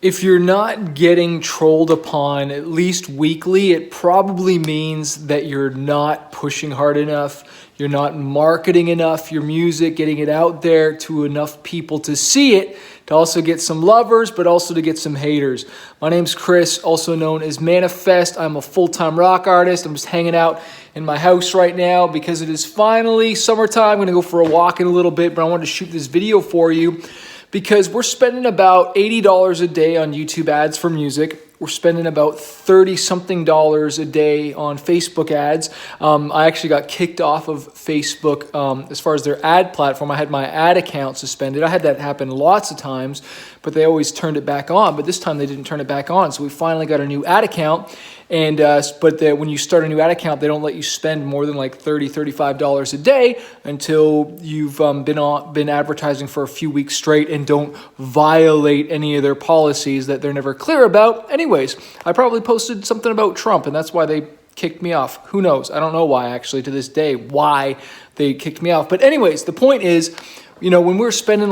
If you're not getting trolled upon at least weekly, it probably means that you're not pushing hard enough. You're not marketing enough your music, getting it out there to enough people to see it, to also get some lovers, but also to get some haters. My name's Chris, also known as Manifest. I'm a full-time rock artist. I'm just hanging out in my house right now because it is finally summertime. I'm going to go for a walk in a little bit, but I wanted to shoot this video for you because we're spending about $80 a day on YouTube ads for music. We're spending about $30-something a day on Facebook ads. I actually got kicked off of Facebook as far as their ad platform. I had my ad account suspended. I had that happen lots of times, but they always turned it back on. But this time they didn't turn it back on. So we finally got a new ad account. And when you start a new ad account, they don't let you spend more than like $30, $35 a day until you've been advertising for a few weeks straight and don't violate any of their policies that they're never clear about. Anyways, I probably posted something about Trump, and that's why they kicked me off. Who knows? I don't know why, actually, to this day, why they kicked me off. But anyways, the point is, when we're spending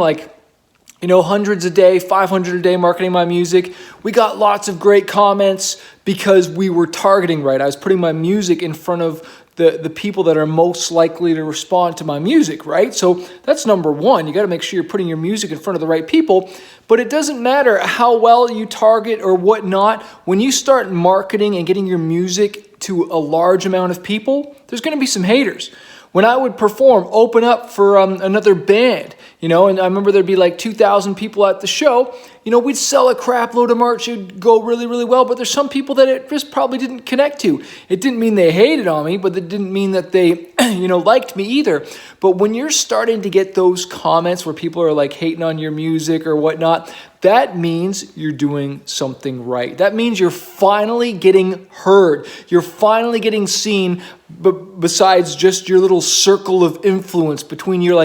hundreds a day, 500 a day marketing my music, we got lots of great comments because we were targeting right. I was putting my music in front of the people that are most likely to respond to my music, right? So that's number one. You got to make sure you're putting your music in front of the right people. But it doesn't matter how well you target or whatnot. When you start marketing and getting your music to a large amount of people, there's going to be some haters. When I would open up for another band, and I remember there'd be like 2,000 people at the show, we'd sell a crap load of merch. It'd go really, really well, but there's some people that it just probably didn't connect to. It didn't mean they hated on me, but it didn't mean that they, liked me either. But when you're starting to get those comments where people are like hating on your music or whatnot, that means you're doing something right. That means you're finally getting heard. You're finally getting seen, besides just your little circle of influence between your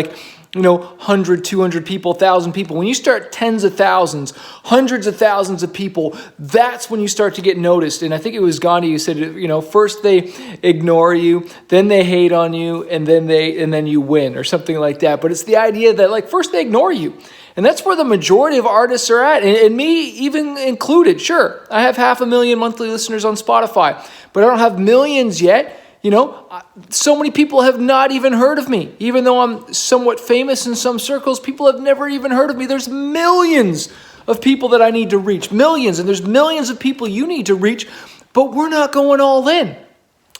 100, 200 people, 1,000 people. When you start tens of thousands, hundreds of thousands of people, that's when you start to get noticed. And I think it was Gandhi who said, first they ignore you, then they hate on you, and then you win, or something like that. But it's the idea that first they ignore you. And that's where the majority of artists are at, and me even included. Sure, I have 500,000 monthly listeners on Spotify, but I don't have millions yet. So many people have not even heard of me. Even though I'm somewhat famous in some circles, people have never even heard of me. There's millions of people that I need to reach. Millions. And there's millions of people you need to reach. But we're not going all in.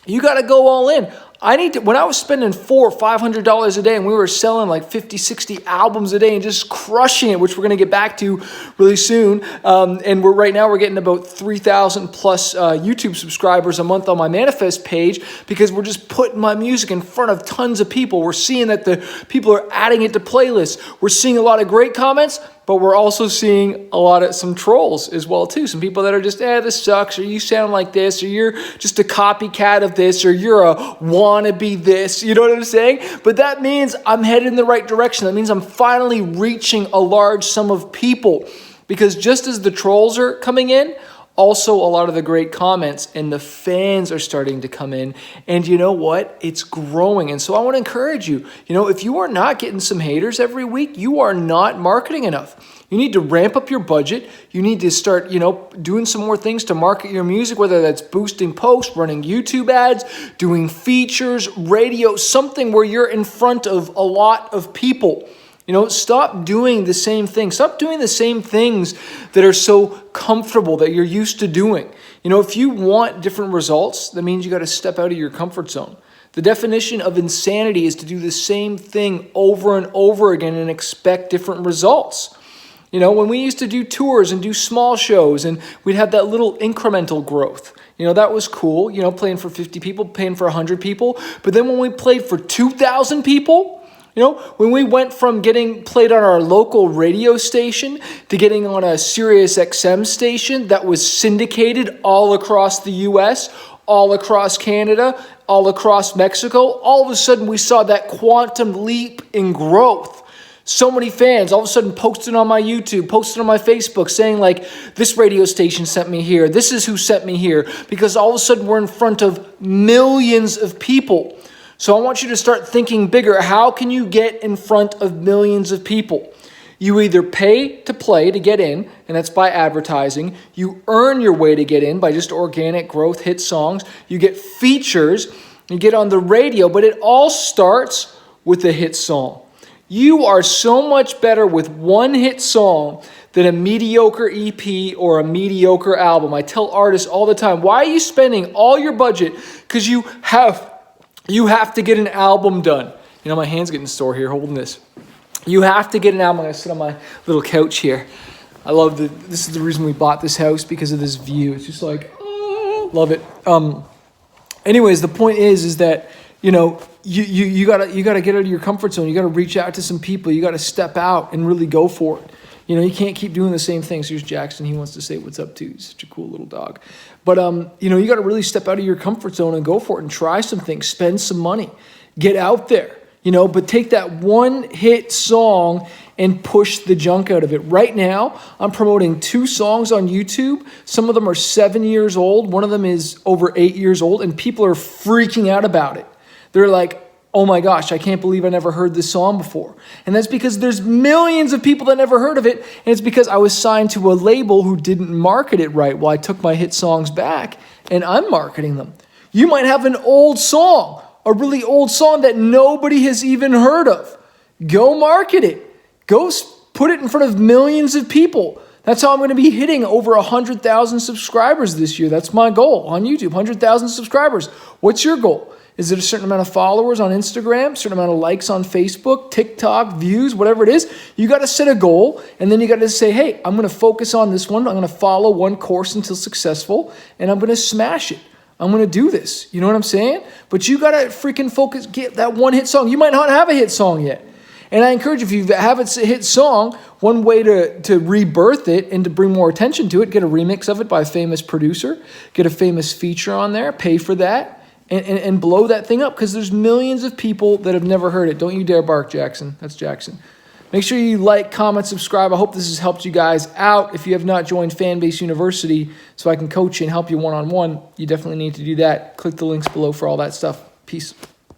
You got to go all in. When I was spending $400 or $500 a day and we were selling like 50, 60 albums a day and just crushing it, which we're going to get back to really soon. And right now we're getting about 3,000 plus YouTube subscribers a month on my Manifest page because we're just putting my music in front of tons of people. We're seeing that the people are adding it to playlists. We're seeing a lot of great comments, but we're also seeing some trolls as well too. Some people that are just, this sucks, or you sound like this, or you're just a copycat of this, or you're a wannabe this, you know what I'm saying? But that means I'm headed in the right direction. That means I'm finally reaching a large sum of people, because just as the trolls are coming in, also a lot of the great comments and the fans are starting to come in. And you know what? It's growing. And so I want to encourage you, if you are not getting some haters every week, you are not marketing enough. You need to ramp up your budget. You need to start, doing some more things to market your music, whether that's boosting posts, running YouTube ads, doing features, radio, something where you're in front of a lot of people. Stop doing the same thing. Stop doing the same things that are so comfortable that you're used to doing. If you want different results, that means you got to step out of your comfort zone. The definition of insanity is to do the same thing over and over again and expect different results. When we used to do tours and do small shows and we'd have that little incremental growth, that was cool, playing for 50 people, playing for 100 people. But then when we played for 2,000 people, when we went from getting played on our local radio station to getting on a Sirius XM station that was syndicated all across the US, all across Canada, all across Mexico, all of a sudden we saw that quantum leap in growth. So many fans all of a sudden posted on my YouTube, posted on my Facebook saying this radio station sent me here. This is who sent me here, because all of a sudden we're in front of millions of people. So I want you to start thinking bigger. How can you get in front of millions of people? You either pay to play to get in, and that's by advertising. You earn your way to get in by just organic growth, hit songs. You get features, you get on the radio, but it all starts with a hit song. You are so much better with one hit song than a mediocre EP or a mediocre album. I tell artists all the time, why are you spending all your budget? Because you have to get an album done. You know, my hand's getting sore here holding this. You have to get an album. I'm going to sit on my little couch here. This is the reason we bought this house, because of this view. It's just like, oh, love it. Anyways, the point is that, you know, you gotta get out of your comfort zone. You gotta reach out to some people. You gotta step out and really go for it. You know, you can't keep doing the same things. Here's Jackson. He wants to say what's up too. He's such a cool little dog. But you know, you gotta really step out of your comfort zone and go for it and try some things. Spend some money. Get out there. You know, but take that one hit song and push the junk out of it. Right now, I'm promoting 2 songs on YouTube. Some of them are 7 years old. One of them is over 8 years old, and people are freaking out about it. They're like, oh my gosh, I can't believe I never heard this song before. And that's because there's millions of people that never heard of it, and it's because I was signed to a label who didn't market it right. Well, I took my hit songs back, and I'm marketing them. You might have an old song, a really old song that nobody has even heard of. Go market it. Go put it in front of millions of people. That's how I'm going to be hitting over 100,000 subscribers this year. That's my goal on YouTube, 100,000 subscribers. What's your goal? Is it a certain amount of followers on Instagram, a certain amount of likes on Facebook, TikTok, views, whatever it is? You got to set a goal, and then you got to say, hey, I'm going to focus on this one. I'm going to follow one course until successful, and I'm going to smash it. I'm going to do this. You know what I'm saying? But you got to freaking focus, get that one hit song. You might not have a hit song yet. And I encourage you, if you have a hit song, one way to rebirth it and to bring more attention to it, get a remix of it by a famous producer, get a famous feature on there, pay for that, and blow that thing up, because there's millions of people that have never heard it. Don't you dare bark, Jackson. That's Jackson. Make sure you like, comment, subscribe. I hope this has helped you guys out. If you have not joined Fanbase University so I can coach you and help you one-on-one, you definitely need to do that. Click the links below for all that stuff. Peace.